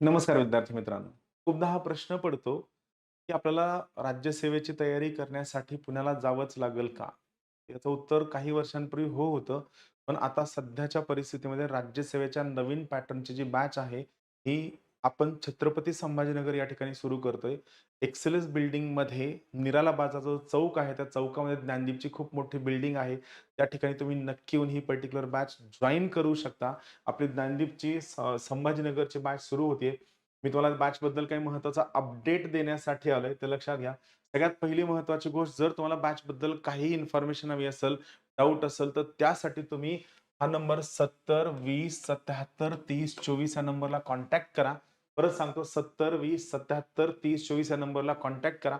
नमस्कार विद्यार्थी मित्रांनो. खूपदा हा प्रश्न पडतो, की आपल्याला राज्यसेवेची तयारी करण्यासाठी पुण्याला जावंच लागेल का? याचं उत्तर काही वर्षांपूर्वी हो होतं. पण आता सध्याच्या परिस्थितीमध्ये राज्यसेवेच्या नवीन पॅटर्नची जी बॅच आहे, ही आपण छत्रपती संभाजीनगर या ठिकाणी सुरू करतोय. एक्सेलन्स बिल्डिंगमध्ये निराला बाजा जो चौक आहे, त्या चौकामध्ये ज्ञानदीपची खूप मोठी बिल्डिंग आहे. त्या ठिकाणी तुम्ही नक्की येऊन ही पर्टिक्युलर बॅच जॉइन करू शकता. आपली ज्ञानदीपची संभाजीनगरची बॅच सुरू होतीये. मी तुम्हाला बॅचबद्दल काही महत्त्वाचा अपडेट देण्यासाठी आलोय, ते लक्षात घ्या. सगळ्यात पहिली महत्त्वाची गोष्ट जर तुम्हाला बॅचबद्दल काही इन्फॉर्मेशन हवी असेल, डाउट असेल, तर त्यासाठी तुम्ही हा नंबर 70 20 77 30 24 या नंबरला कॉन्टॅक्ट करा. परत सांगतो 70 20 77 30 24 या नंबरला कॉन्टॅक्ट करा.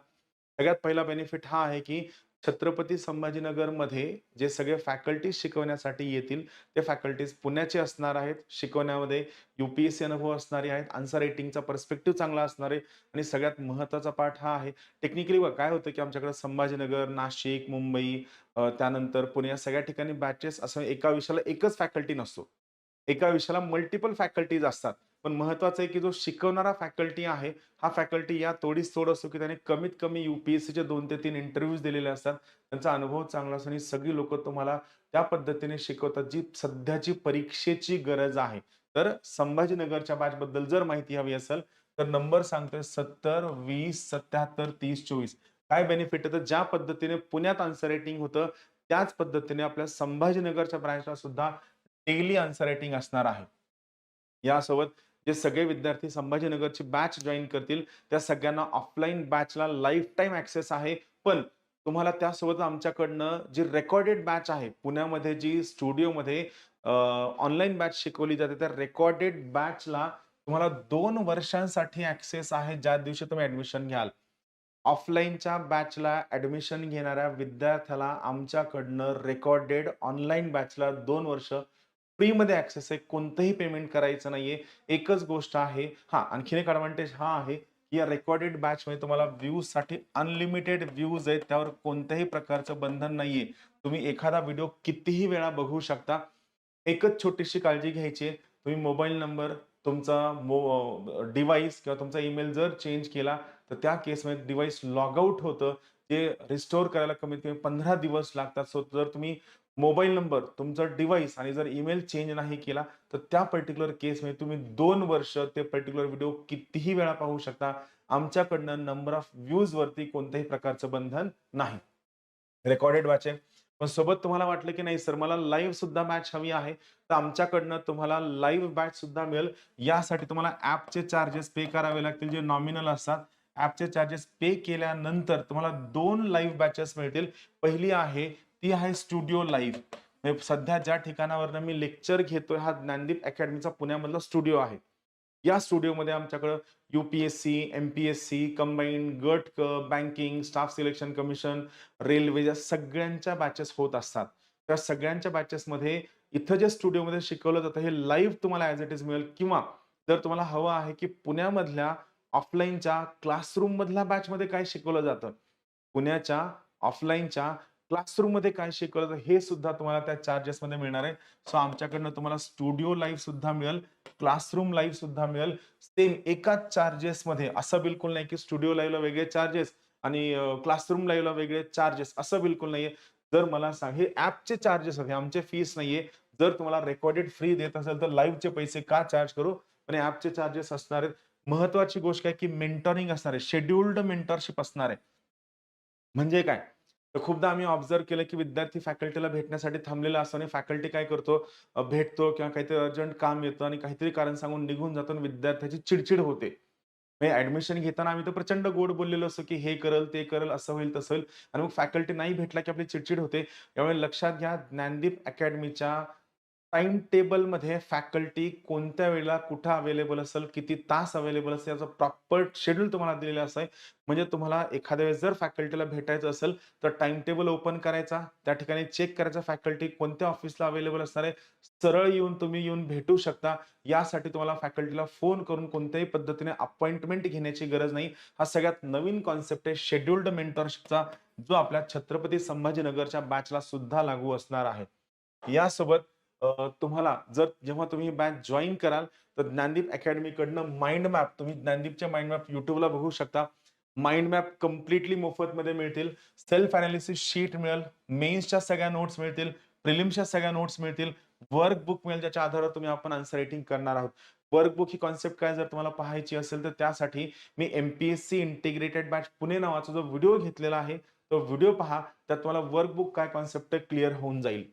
सगळ्यात पहिला बेनिफिट हा आहे, की छत्रपती संभाजीनगरमध्ये जे सगळे फॅकल्टीज शिकवण्यासाठी येतील, ते फॅकल्टीज पुण्याचे असणार आहेत. शिकवण्यामध्ये यू-पी-एस-सी अनुभव असणारे आहेत. आन्सर रायटिंगचा पर्स्पेक्टिव्ह चांगला असणार आहे आणि सगळ्यात महत्त्वाचा पार्ट हा आहे, टेक्निकली बघा काय होतं, की आमच्याकडे संभाजीनगर, नाशिक, मुंबई त्यानंतर पुणे या सगळ्या ठिकाणी बॅचेस असं एका विषयाला एकच फॅकल्टी नसतो. एका विषयाला मल्टिपल फॅकल्टीज असतात. पण महत्त्वाचं आहे, की जो शिकवणारा फॅकल्टी आहे, हा फॅकल्टी या तोडीस तोड असतो, की त्याने कमीत कमी यू-पी-एस-सीचे 2 ते 3 इंटरव्ह्यूज दिलेले असतात. त्यांचा अनुभव चांगला असतो आणि सगळी लोकं तुम्हाला त्या पद्धतीने शिकवतात, जी सध्याची परीक्षेची गरज आहे. तर संभाजीनगरच्या बॅचबद्दल जर माहिती हवी असेल, तर नंबर सांगतोय 70 20 77 30 24. काय बेनिफिट आहे, तर ज्या पद्धतीने पुण्यात आन्सर रायटिंग होतं, त्याच पद्धतीने आपल्या संभाजीनगरच्या ब्रँचला सुद्धा डेली आन्सर रायटिंग असणार आहे. यासोबत जे सगळे विद्यार्थी संभाजीनगरची बॅच जॉइन करतील, त्या सगळ्यांना ऑफलाईन बॅचला लाईफटाईम ॲक्सेस आहे. पण तुम्हाला त्यासोबत आमच्याकडनं जी रेकॉर्डेड बॅच आहे, पुण्यामध्ये जी स्टुडिओमध्ये ऑनलाईन बॅच शिकवली जाते, त्या रेकॉर्डेड बॅचला तुम्हाला 2 वर्षांसाठी ॲक्सेस आहे, ज्या दिवशी तुम्ही ॲडमिशन घ्याल. ऑफलाईनच्या बॅचला ॲडमिशन घेणाऱ्या विद्यार्थ्याला आमच्याकडनं रेकॉर्डेड ऑनलाईन बॅचला 2 वर्ष फ्रीमध्ये ॲक्सेस आहे. कोणतंही पेमेंट करायचं नाहीये. एकच गोष्ट आहे हां, आणखीन एक एडव्हांटेज हा आहे, की या रेकॉर्डेड बॅचमध्ये तुम्हाला व्ह्यूजसाठी अनलिमिटेड व्ह्यूज आहेत. त्यावर कोणत्याही प्रकारचं बंधन नाहीये. तुम्ही एखादा व्हिडिओ कितीही वेळा बघू शकता. एकच छोटीशी काळजी घ्यायची आहे. तुम्ही मोबाईल नंबर, तुमचा डिव्हाइस किंवा तुमचा ईमेल जर चेंज केला, तर त्या केसमध्ये डिव्हाइस लॉग आउट होतं. ते रिस्टोअर करायला कमीत कमी 15 दिवस लागतात. सो जर तुम्ही मोबाईल नंबर, तुमचा डिव्हाइस आणि जर ईमेल चेंज नाही केला, तर त्या पर्टिक्युलर केसमध्ये तुम्ही 2 वर्ष ते पर्टिक्युलर व्हिडिओ कितीही वेळा पाहू शकता. आमच्याकडनं नंबर ऑफ व्ह्यूजवरती कोणत्याही प्रकारचं बंधन नाही. रेकॉर्डेड बॅच आहे. पण सोबत तुम्हाला वाटलं, की नाही सर मला लाईव्ह सुद्धा मॅच हवी आहे, तर आमच्याकडनं तुम्हाला लाईव्ह बॅच सुद्धा मिळेल. यासाठी तुम्हाला ॲपचे चार्जेस पे करावे लागतील, जे नॉमिनल असतात. ॲपचे चार्जेस पे केल्यानंतर तुम्हाला 2 लाईव्ह बॅचेस मिळतील. पहिली आहे, ती आहे स्टुडिओ लाईव्ह. म्हणजे सध्या ज्या ठिकाणावरनं मी लेक्चर घेतोय, हा ज्ञानदीप अकॅडमीचा पुण्यामधला स्टुडिओ आहे. या स्टुडिओमध्ये आमच्याकडं यू-पी-एस-सी, एम-पी-एस-सी, कंबाईन्ड, गट क, banking, staff selection commission, railway या सगळ्यांच्या बॅचेस होत असतात. त्या सगळ्यांच्या बॅचेसमध्ये इथं जे स्टुडिओमध्ये शिकवलं जातं हे लाईव्ह तुम्हाला ॲज इट इज मिळेल किंवा जर तुम्हाला हवं आहे, की पुण्यामधल्या ऑफलाईनच्या क्लासरूममधल्या बॅचमध्ये काय शिकवलं जातं, पुण्याच्या ऑफलाईनच्या क्लासरूममध्ये काय शिकवलं जातं हे सुद्धा तुम्हाला त्या चार्जेसमध्ये मिळणार आहे. सो आमच्याकडनं तुम्हाला स्टुडिओ लाईव्ह सुद्धा मिळेल, क्लासरूम लाईव्ह सुद्धा मिळेल. सेम एकाच चार्जेसमध्ये असं बिलकुल नाही, की स्टुडिओ लाईव्हला वेगळे चार्जेस आणि क्लासरूम लाईव्हला वेगळे चार्जेस असं बिलकुल नाहीये. जर मला सांग हे ॲपचे चार्जेस आहेत, हे आमचे फीस नाहीये. जर तुम्हाला रेकॉर्डेड फ्री देत असेल, तर लाईव्हचे पैसे का चार्ज करू? पण ॲपचे चार्जेस असणार आहेत. महत्त्वाची गोष्ट काय, की मेंटॉरिंग असणार आहे. शेड्यूल्ड मेंटरशिप असणार आहे. म्हणजे काय? तर खूपदा आम्ही ऑब्झर्व्ह केलं, की विद्यार्थी फॅकल्टीला भेटण्यासाठी थांबलेला असतो आणि फॅकल्टी काय करतो, भेटतो किंवा काहीतरी अर्जंट काम येतं आणि काहीतरी कारण सांगून निघून जातो आणि विद्यार्थ्याची चिड होते. म्हणजे ॲडमिशन घेताना आम्ही तर प्रचंड गोड बोललेलो असतो, की हे करेल, ते करेल, असं होईल, तसं होईल आणि मग फॅकल्टी नाही भेटला, की आपली चिड होते. त्यामुळे लक्षात घ्या, ज्ञानदीप अकॅडमीच्या टाईम टेबलमध्ये फॅकल्टी कोणत्या वेळेला कुठं अवेलेबल असेल, किती तास अवेलेबल असेल, याचं प्रॉपर शेड्यूल तुम्हाला दिलेलं असं म्हणजे तुम्हाला एखाद्या वेळेस जर फॅकल्टीला भेटायचं असेल, तर टाईम टेबल ओपन करायचा, त्या ठिकाणी चेक करायचा फॅकल्टी कोणत्या ऑफिसला अवेलेबल असणार आहे. सरळ तुम्ही येऊन भेटू शकता. यासाठी तुम्हाला फॅकल्टीला फोन करून कोणत्याही पद्धतीने अपॉइंटमेंट घेण्याची गरज नाही. हा सगळ्यात नवीन कन्सेप्ट आहे शेड्यूल्ड मेंटरशिपचा, जो आपल्या छत्रपती संभाजीनगरच्या बॅचला सुद्धा लागू असणार आहे. यासोबत तुम्हाला जर जेव्हा तुम्ही बॅच जॉइन कराल, तर ज्ञानदीप अकॅडमीकडनं माइंड मॅप तुम्ही ज्ञानदीपचे माइंड मॅप YouTubeला बघू शकता. माइंड मॅप कंप्लीटली मोफतमध्ये मिळतील. सेल्फ एनालिसिस शीट मिळेल, मेन्सच्या सगळ्या नोट्स मिळतील, प्रिलिम्सच्या सगळ्या नोट्स मिळतील, वर्कबुक मिळेल ज्याच्या आधारावर तुम्ही आपण आन्सर रायटिंग करणार आहोत. वर्कबुक ही कन्सेप्ट काय जर तुम्हाला पाहायची असेल तर त्यासाठी मी एम-पी-एस-सी इंटिग्रेटेड बॅच पुणे नावाचा जो व्हिडिओ घेतलेला आहे, तो व्हिडिओ पहा. त्यात तुम्हाला वर्कबुक काय कन्सेप्ट क्लिअर होऊन जाईल.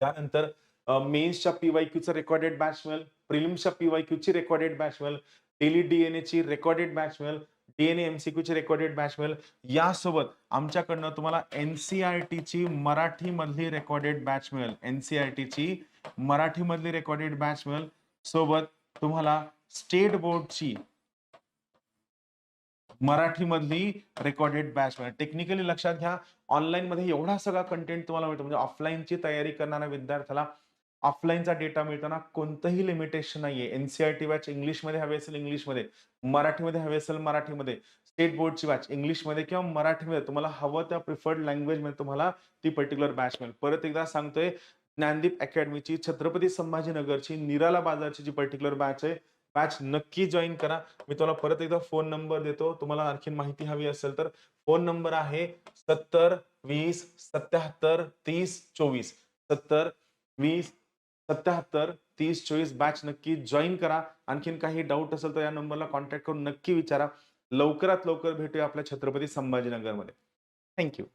त्यानंतर मेन्सच्या पी-वाय-क्यूचं रेकॉर्डेड बॅच मिळेल, प्रिलिम्सच्या पी-वाय-क्यूची रेकॉर्डेड बॅच मिळेल, डेली डी-एन-एची रेकॉर्डेड बॅच मिळेल, डी-एन-ए एम-सी-क्यूची रेकॉर्डेड बॅच मिळेल. यासोबत आमच्याकडनं तुम्हाला एन-सी-आर-टीची मराठीमधली रेकॉर्डेड बॅच मिळेल. एन-सी-आर-टीची मराठीमधली रेकॉर्डेड बॅच मिळेल. सोबत तुम्हाला स्टेट बोर्डची मराठीमधली रेकॉर्डेड बॅच मिळेल. टेक्निकली लक्षात घ्या, ऑनलाईनमध्ये एवढा सगळा कंटेंट तुम्हाला मिळतो. म्हणजे ऑफलाईनची तयारी करणाऱ्या विद्यार्थ्याला ऑफलाईनचा डेटा मिळताना कोणतंही लिमिटेशन नाहीये. एन-सी-आर-टी बॅच इंग्लिशमध्ये हवी असेल इंग्लिशमध्ये, मराठीमध्ये हवी असेल मराठीमध्ये, स्टेट बोर्डची बॅच इंग्लिशमध्ये किंवा मराठीमध्ये तुम्हाला हवं त्या प्रिफर्ड लँग्वेजमध्ये तुम्हाला ती पर्टिक्युलर बॅच मिळेल. परत एकदा सांगतोय, ज्ञानदीप अकॅडमीची छत्रपती संभाजीनगरची निराला बाजारची जी पर्टिक्युलर बॅच आहे, बॅच नक्की जॉइन करा. मी तुम्हाला परत एकदा फोन नंबर देतो. तुम्हाला आणखीन माहिती हवी असेल तर फोन नंबर आहे 70 20 77 30 24. 70 20 77 30 24 बॅच नक्की जॉइन करा. आणखीन काही डाऊट असेल तर या नंबरला कॉन्टॅक्ट करून नक्की विचारा. लवकरात लवकर भेटूया आपल्या छत्रपती संभाजीनगरमध्ये. Thank you.